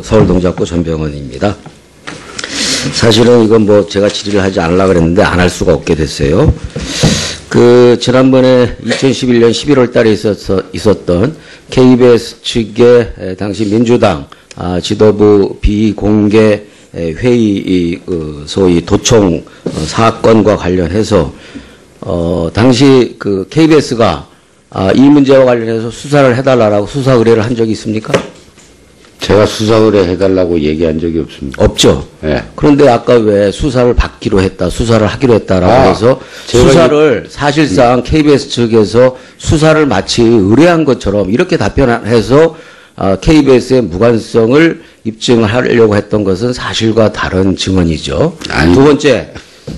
서울동작구 전병헌입니다. 사실은 이건 뭐 제가 질의를 하지 않으려고 그랬는데 안 할 수가 없게 됐어요. 지난번에 2011년 11월 달에 있었던 KBS 측의 당시 민주당 지도부 비공개 회의 소위 도청 사건과 관련해서 당시 KBS가 이 문제와 관련해서 수사를 해달라고 수사 의뢰를 한 적이 있습니까? 제가 수사 의뢰 해달라고 얘기한 적이 없습니다. 없죠. 네. 그런데 아까 왜 수사를 받기로 했다, 수사를 하기로 했다라고 해서 수사를 사실상 KBS 측에서 수사를 마치 의뢰한 것처럼 이렇게 답변해서 KBS의 무관성을 입증하려고 했던 것은 사실과 다른 증언이죠. 아니. 두 번째,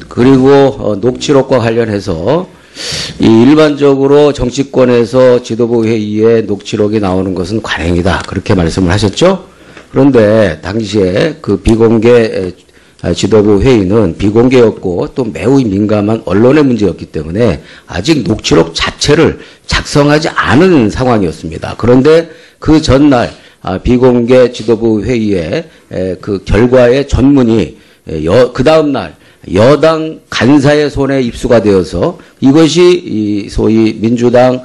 그리고 녹취록과 관련해서 일반적으로 정치권에서 지도부 회의에 녹취록이 나오는 것은 관행이다. 그렇게 말씀을 하셨죠? 그런데 당시에 그 비공개 지도부 회의는 비공개였고 또 매우 민감한 언론의 문제였기 때문에 아직 녹취록 자체를 작성하지 않은 상황이었습니다. 그런데 그 전날 비공개 지도부 회의에 그 결과의 전문이 그 다음날 여당 간사의 손에 입수가 되어서 이것이 소위 민주당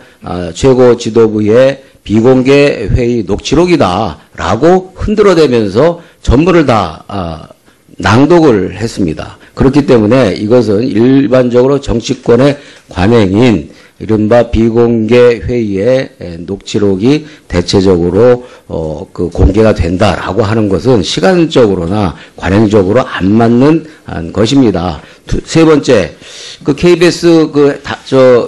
최고 지도부의 비공개 회의 녹취록이다라고 흔들어대면서 전부를 다 낭독을 했습니다. 그렇기 때문에 이것은 일반적으로 정치권의 관행인 이른바 비공개 회의의 녹취록이 대체적으로 공개가 된다라고 하는 것은 시간적으로나 관행적으로 안 맞는 것입니다. 세 번째, KBS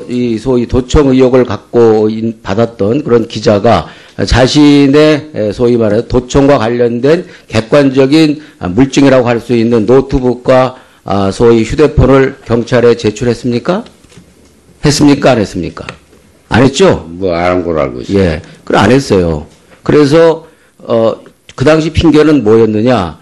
이 소위 도청 의혹을 갖고 받았던 그런 기자가 자신의 소위 말해서 도청과 관련된 객관적인 물증이라고 할 수 있는 노트북과 소위 휴대폰을 경찰에 제출했습니까? 했습니까? 안 했습니까? 안 했죠? 뭐, 안 한 걸로 알고 있어요. 예. 그래, 안 했어요. 그래서, 그 당시 핑계는 뭐였느냐?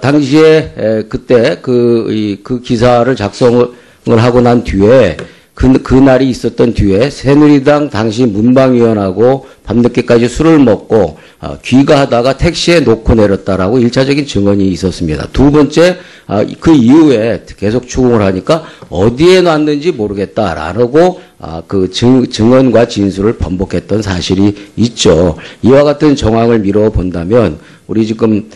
당시에, 그때 그 기사를 작성을 하고 난 뒤에, 그날이 있었던 뒤에 새누리당 당시 문방위원하고 밤늦게까지 술을 먹고 귀가하다가 택시에 놓고 내렸다라고 1차적인 증언이 있었습니다. 두 번째, 그 이후에 계속 추궁을 하니까 어디에 놨는지 모르겠다라고 그 증언과 진술을 번복했던 사실이 있죠. 이와 같은 정황을 미뤄 본다면 우리 지금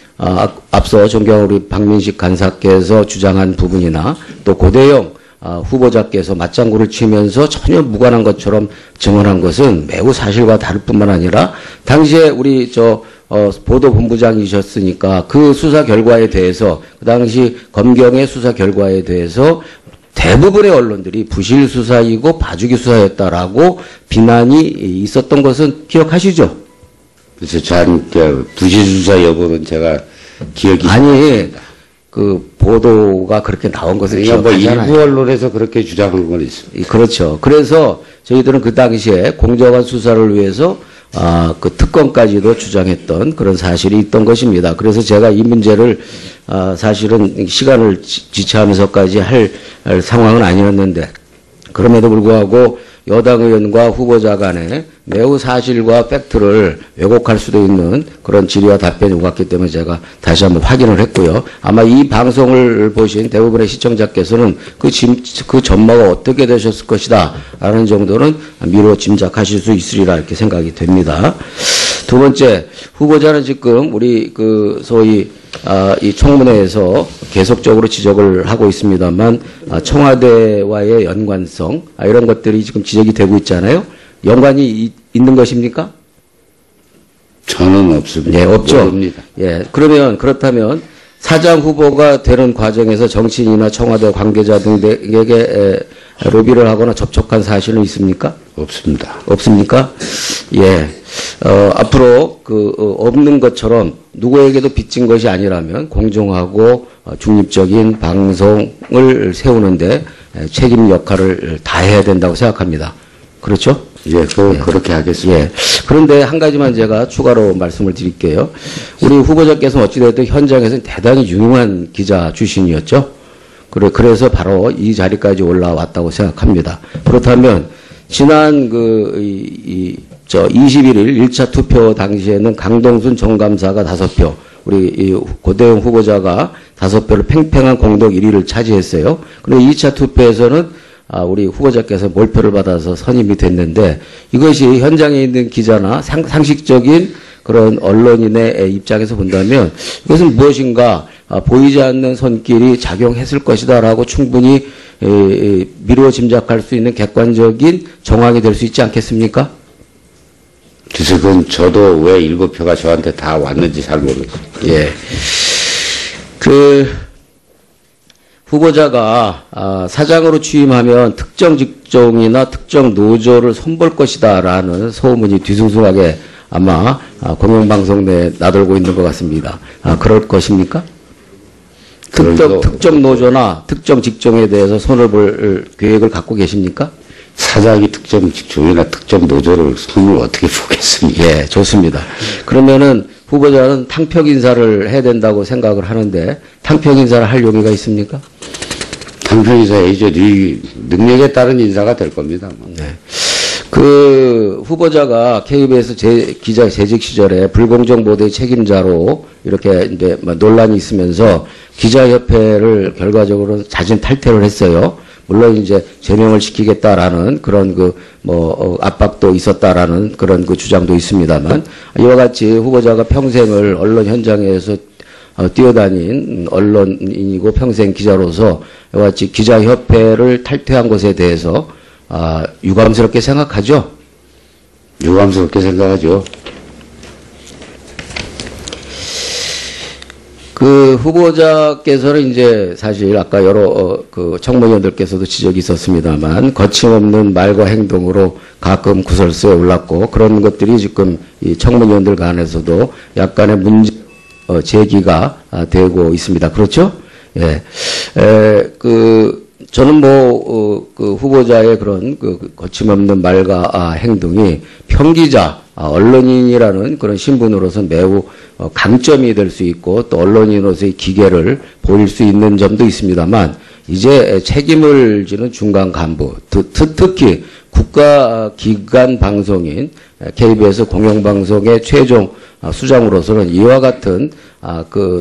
앞서 존경하는 우리 박민식 간사께서 주장한 부분이나 또 고대영 후보자께서 맞장구를 치면서 전혀 무관한 것처럼 증언한 것은 매우 사실과 다를 뿐만 아니라 당시에 우리 보도본부장이셨으니까 그 수사 결과에 대해서 그 당시 검경의 수사 결과에 대해서 대부분의 언론들이 부실 수사이고 봐주기 수사였다라고 비난이 있었던 것은 기억하시죠? 그래서 부실 수사 여부는 제가 기억이 아니 그 보도가 그렇게 나온 것을 기억하잖아요. 일부 언론에서 그렇게 주장한 건 있습니다. 그렇죠. 그래서 저희들은 그 당시에 공정한 수사를 위해서 그 특검까지도 주장했던 그런 사실이 있던 것입니다. 그래서 제가 이 문제를 사실은 시간을 지체하면서까지 할 상황은 아니었는데 그럼에도 불구하고 여당 의원과 후보자 간에 매우 사실과 팩트를 왜곡할 수도 있는 그런 질의와 답변이 오갔기 때문에 제가 다시 한번 확인을 했고요. 아마 이 방송을 보신 대부분의 시청자께서는 그 전모가 어떻게 되셨을 것이다 라는 정도는 미루어 짐작하실 수 있으리라 이렇게 생각이 됩니다. 두 번째, 후보자는 지금 우리 소위 이 청문회에서 계속적으로 지적을 하고 있습니다만 청와대와의 연관성 이런 것들이 지금 지적이 되고 있잖아요. 연관이 있는 것입니까? 저는 없습니다. 예, 없죠. 모릅니다. 예, 그렇다면 사장 후보가 되는 과정에서 정치인이나 청와대 관계자 등에게 로비를 하거나 접촉한 사실은 있습니까? 없습니다. 없습니까? 예. 앞으로 없는 것처럼 누구에게도 빚진 것이 아니라면 공정하고 중립적인 방송을 세우는데 책임 역할을 다해야 된다고 생각합니다. 그렇죠? 예, 그렇게 하겠습니다. 예. 그런데 한 가지만 제가 추가로 말씀을 드릴게요. 우리 후보자께서는 어찌됐든 현장에서는 대단히 유능한 기자 출신이었죠. 그래서 바로 이 자리까지 올라왔다고 생각합니다. 그렇다면 지난 21일 1차 투표 당시에는 강동순 정감사가 5표, 우리 이 고대영 후보자가 5표를 팽팽한 공동 1위를 차지했어요. 그런데 2차 투표에서는 우리 후보자께서 몰표를 받아서 선임이 됐는데 이것이 현장에 있는 기자나 상식적인 그런 언론인의 입장에서 본다면 이것은 무엇인가 보이지 않는 손길이 작용했을 것이다라고 충분히 미루어 짐작할 수 있는 객관적인 정황이 될 수 있지 않겠습니까? 글쎄, 그건 저도 왜 7표가 저한테 다 왔는지 잘 모르겠어요. 예. 후보자가 사장으로 취임하면 특정 직종이나 특정 노조를 손볼 것이다라는 소문이 뒤숭숭하게 아마 공영방송 내에 나돌고 있는 것 같습니다. 그럴 것입니까? 특정 노조나 특정 직종에 대해서 손을 볼 계획을 갖고 계십니까? 사장이 특정 직종이나 특정 노조를 손을 어떻게 보겠습니까? 예, 좋습니다. 그러면은 후보자는 탕평 인사를 해야 된다고 생각을 하는데 탕평 인사를 할 용의가 있습니까? 탕평 인사이죠. 능력에 따른 인사가 될 겁니다. 네. 후보자가 KBS 기자 재직 시절에 불공정 보도의 책임자로 이렇게 이제 논란이 있으면서 기자협회를 결과적으로 자진 탈퇴를 했어요. 물론 이제 제명을 시키겠다라는 그런 압박도 있었다라는 그런 주장도 있습니다만 이와 같이 후보자가 평생을 언론 현장에서 뛰어다닌 언론인이고 평생 기자로서 이와 같이 기자협회를 탈퇴한 것에 대해서 유감스럽게 생각하죠? 유감스럽게 생각하죠. 후보자께서는 이제 사실 아까 여러 청문위원들께서도 지적이 있었습니다만 거침없는 말과 행동으로 가끔 구설수에 올랐고 그런 것들이 지금 이 청문위원들 간에서도 약간의 문제 제기가 되고 있습니다. 그렇죠? 예. 저는 후보자의 그런 거침없는 말과 행동이 평기자, 언론인이라는 그런 신분으로서는 매우 강점이 될 수 있고 또 언론인으로서의 기계를 보일 수 있는 점도 있습니다만 이제 책임을 지는 중간 간부, 특히 국가기관 방송인 KBS 공영방송의 최종 수장으로서는 이와 같은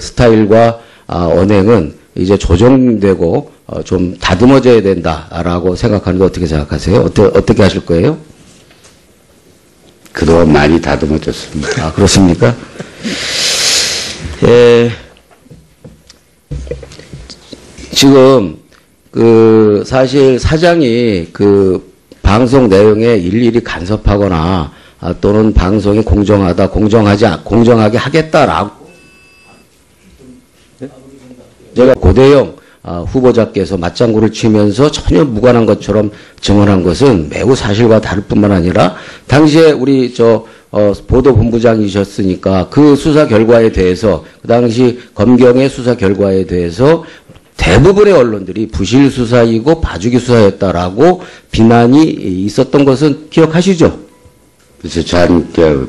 스타일과 언행은 이제 조정되고 좀 다듬어져야 된다라고 생각하는데 어떻게 생각하세요? 어떻게 하실 거예요? 그동안 많이 다듬어졌습니다. 그렇습니까? 예. 지금 사실 사장이 방송 내용에 일일이 간섭하거나 또는 방송이 공정하게 하겠다라고 제가 고대영 후보자께서 맞장구를 치면서 전혀 무관한 것처럼 증언한 것은 매우 사실과 다를 뿐만 아니라 당시에 우리 보도본부장이셨으니까 그 수사 결과에 대해서 그 당시 검경의 수사 결과에 대해서 대부분의 언론들이 부실 수사이고 봐주기 수사였다라고 비난이 있었던 것은 기억하시죠? 그래서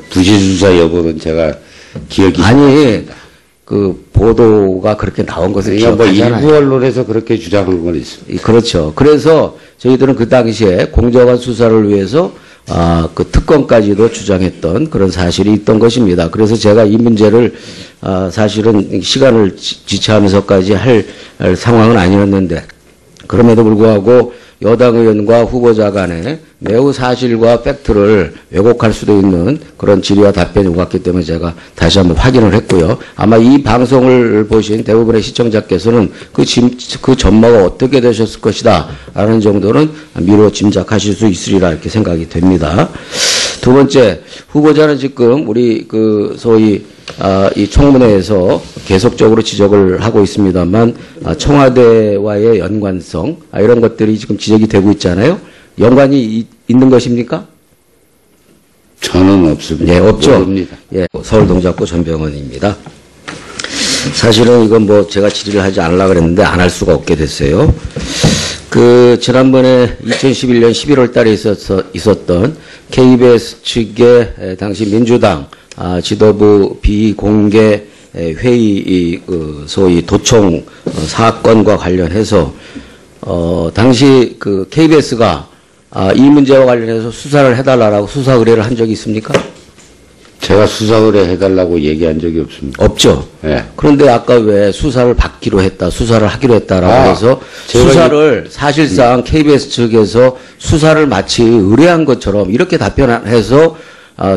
부실 수사 여부는 제가 기억이 보도가 그렇게 나온 것을 기억하잖아요. 일부 언론에서 그렇게 주장한 건 있습니다. 그렇죠. 그래서 저희들은 그 당시에 공정한 수사를 위해서 특검까지도 주장했던 그런 사실이 있던 것입니다. 그래서 제가 이 문제를 사실은 시간을 지체하면서까지 할 상황은 아니었는데 그럼에도 불구하고 여당 의원과 후보자 간에 매우 사실과 팩트를 왜곡할 수도 있는 그런 질의와 답변이 오갔기 때문에 제가 다시 한번 확인을 했고요. 아마 이 방송을 보신 대부분의 시청자께서는 그 전모가 어떻게 되셨을 것이다 라는 정도는 미루어 짐작하실 수 있으리라 이렇게 생각이 됩니다. 두 번째, 후보자는 지금 우리 소위 이 청문회에서 계속적으로 지적을 하고 있습니다만 청와대와의 연관성 이런 것들이 지금 지적이 되고 있잖아요. 연관이 있는 것입니까? 저는 없습니다. 예, 없죠. 모릅니다. 예, 서울동작구 전병헌입니다. 사실은 이건 제가 질의를 하지 않으려고 그랬는데 안 할 수가 없게 됐어요. 지난번에 2011년 11월 달에 있었던 KBS 측의 당시 민주당 지도부 비공개 회의 소위 도청 사건과 관련해서 당시 KBS가 이 문제와 관련해서 수사를 해달라고 수사 의뢰를 한 적이 있습니까? 제가 수사 의뢰해달라고 얘기한 적이 없습니다. 없죠. 예. 그런데 아까 왜 수사를 받기로 했다, 수사를 하기로 했다라고 아, 해서 제가 수사를 사실상 KBS 측에서 수사를 마치 의뢰한 것처럼 이렇게 답변해서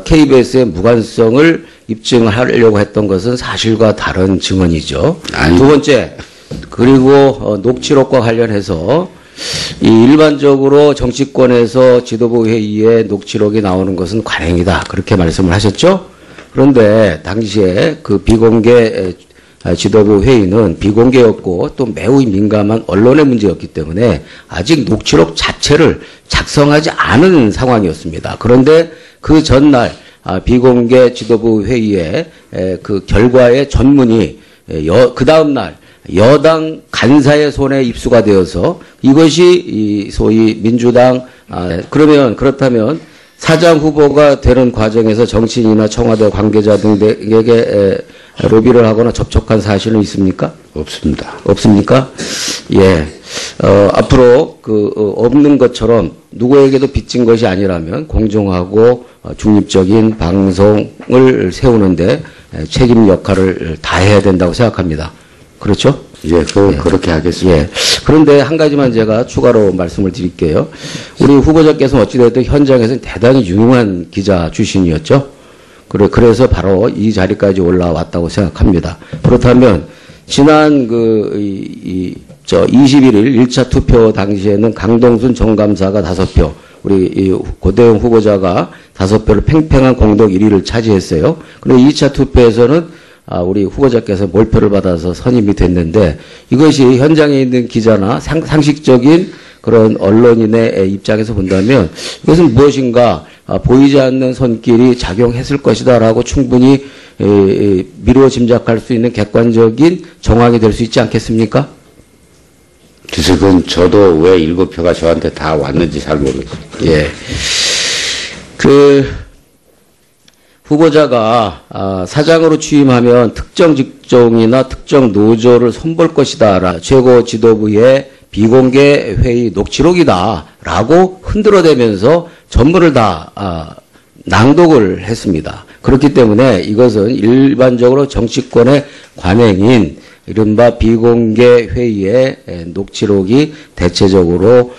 KBS의 무관성을 입증하려고 했던 것은 사실과 다른 증언이죠. 아니. 두 번째, 그리고 녹취록과 관련해서 이 일반적으로 정치권에서 지도부 회의에 녹취록이 나오는 것은 관행이다. 그렇게 말씀을 하셨죠? 그런데 당시에 그 비공개 지도부 회의는 비공개였고 또 매우 민감한 언론의 문제였기 때문에 아직 녹취록 자체를 작성하지 않은 상황이었습니다. 그런데 그 전날 비공개 지도부 회의에 그 결과의 전문이 그 다음 날 여당 간사의 손에 입수가 되어서 이것이 이 소위 민주당 그렇다면 사장 후보가 되는 과정에서 정치인이나 청와대 관계자 등에게 로비를 하거나 접촉한 사실은 있습니까? 없습니다. 없습니까? 예. 앞으로 없는 것처럼 누구에게도 빚진 것이 아니라면 공정하고 중립적인 방송을 세우는데 책임 역할을 다해야 된다고 생각합니다. 그렇죠? 예, 그렇게 하겠습니다. 예. 그런데 한 가지만 제가 추가로 말씀을 드릴게요. 우리 후보자께서는 어찌됐든 현장에서는 대단히 유능한 기자 출신이었죠. 그래서 바로 이 자리까지 올라왔다고 생각합니다. 그렇다면 지난 21일 1차 투표 당시에는 강동순 정감사가 5표, 우리 고대영 후보자가 5표를 팽팽한 공동 1위를 차지했어요. 그런데 2차 투표에서는 우리 후보자께서 몰표를 받아서 선임이 됐는데 이것이 현장에 있는 기자나 상식적인 그런 언론인의 입장에서 본다면 이것은 무엇인가 보이지 않는 손길이 작용했을 것이다라고 충분히 미루어 짐작할 수 있는 객관적인 정황이 될 수 있지 않겠습니까? 글쎄, 그건 저도 왜 7표가 저한테 다 왔는지 잘 모르겠습니다. 예. 후보자가 사장으로 취임하면 특정 직종이나 특정 노조를 손볼 것이다. 최고 지도부의 비공개 회의 녹취록이다라고 흔들어대면서 전부를 다 낭독을 했습니다. 그렇기 때문에 이것은 일반적으로 정치권의 관행인 이른바 비공개 회의의 녹취록이 대체적으로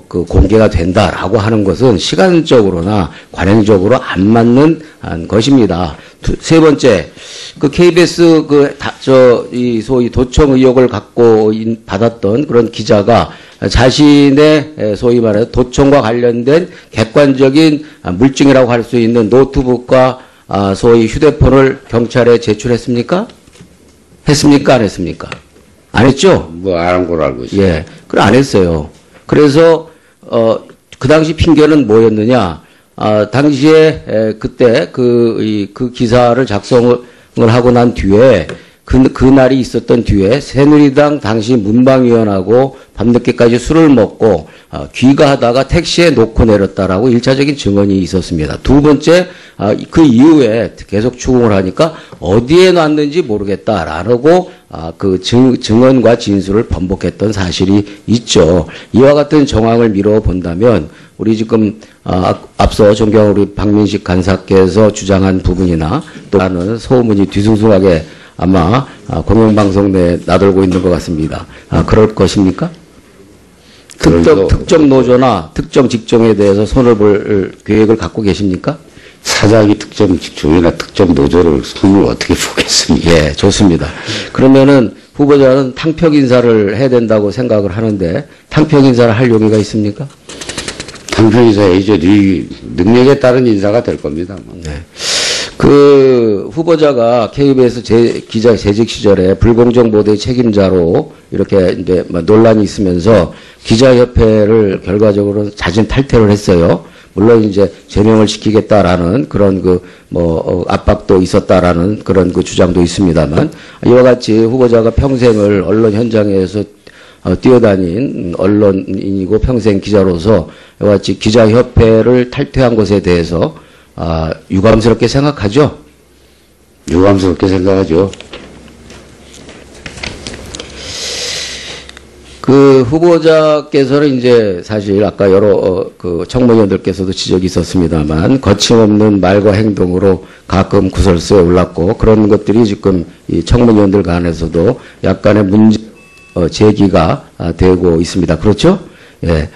그 공개가 된다라고 하는 것은 시간적으로나 관행적으로 안 맞는 것입니다. 세 번째, 그 KBS 이 소위 도청 의혹을 갖고 받았던 그런 기자가 자신의 소위 말해 도청과 관련된 객관적인 물증이라고 할 수 있는 노트북과 소위 휴대폰을 경찰에 제출했습니까? 했습니까? 안 했습니까? 안 했죠? 뭐, 안 한 걸로 알고 있어요. 예. 그래, 안 했어요. 그래서, 그 당시 핑계는 뭐였느냐? 당시에, 그때 그 기사를 작성을 하고 난 뒤에, 그 날이 있었던 뒤에 새누리당 당시 문방위원하고 밤늦게까지 술을 먹고 귀가하다가 택시에 놓고 내렸다라고 1차적인 증언이 있었습니다. 두 번째, 그 이후에 계속 추궁을 하니까 어디에 놨는지 모르겠다라고 그 증언과 진술을 번복했던 사실이 있죠. 이와 같은 정황을 미뤄 본다면 우리 지금 앞서 존경하는 우리 박민식 간사께서 주장한 부분이나 또 하는 소문이 뒤숭숭하게 아마 공영방송 내에 나돌고 있는 것 같습니다. 그럴 것입니까? 특정 노조나 특정 직종에 대해서 손을 볼 계획을 갖고 계십니까? 사장이 특정 직종이나 특정 노조를 손을 어떻게 보겠습니까? 예, 좋습니다. 그러면은 후보자는 탕평 인사를 해야 된다고 생각을 하는데 탕평 인사를 할 용의가 있습니까? 탕평 인사이죠. 네 능력에 따른 인사가 될 겁니다. 네. 그 후보자가 KBS 기자 재직 시절에 불공정 보도의 책임자로 이렇게 이제 논란이 있으면서 기자협회를 결과적으로 자진 탈퇴를 했어요. 물론 이제 제명을 시키겠다라는 그런 압박도 있었다라는 그런 그 주장도 있습니다만 이와 같이 후보자가 평생을 언론 현장에서 뛰어다닌 언론인이고 평생 기자로서 이와 같이 기자협회를 탈퇴한 것에 대해서 유감스럽게 생각하죠? 유감스럽게 생각하죠. 그 후보자께서는 이제 사실 아까 여러 그 청문위원들께서도 지적이 있었습니다만 거침없는 말과 행동으로 가끔 구설수에 올랐고 그런 것들이 지금 이 청문위원들 간에서도 약간의 문제 제기가 되고 있습니다. 그렇죠? 예.